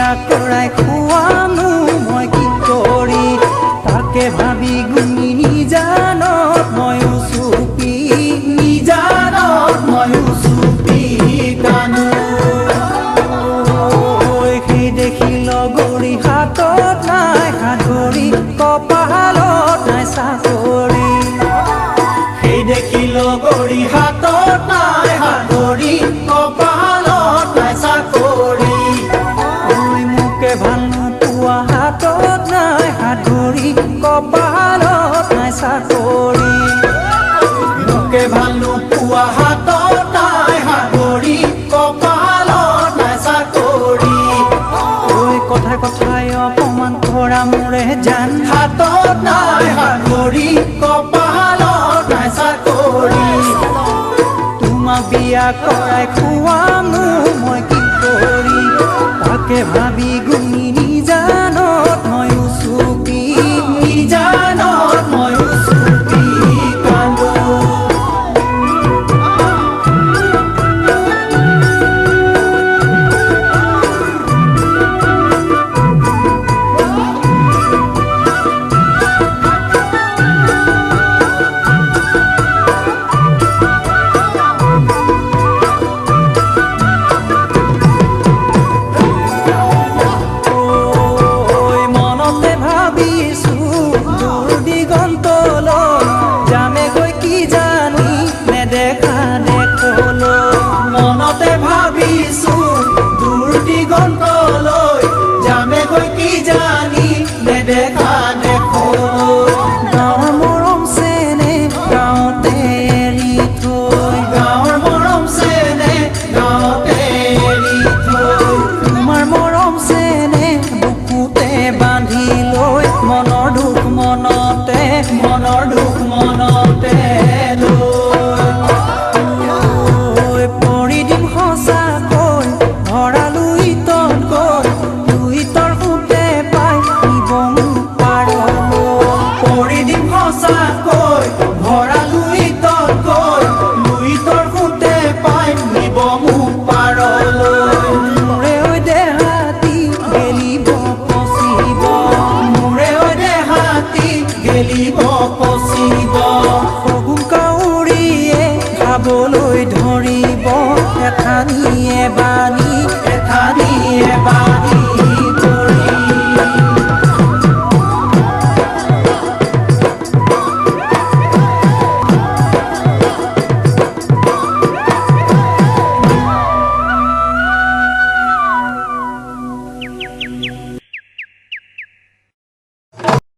বিয়া কৰাই খুৱামনো মই কি কৰি তাকে ভাবি গুণি নিজানত ময়ো চুপি কানো সেই দেখি লগৰী হাতত নাই সাগৰী কপালত নাই চাকৰি সেই দেখি লগৰী হাতত নাই সাগৰী কপালত নাই চাকৰি মোকে ভাল নোপোৱা হাতত নাই সাগৰী কপালত নাই চাকৰি মোকে ভাল নোপোৱা হাতত নাই সাগৰী কপালত নাই চাকৰি কথাই কথাই অপমান কৰা মোৰে জান হাতত নাই সাগৰী কপালত নাই চাকৰি তোমাক বিয়া কৰাই খুৱামনো মই কি কৰি তাকে ভাবি গুণি নিজানত ময়ো চুপি কান্দো মনতে ভাবিছো দূৰ দিগন্ত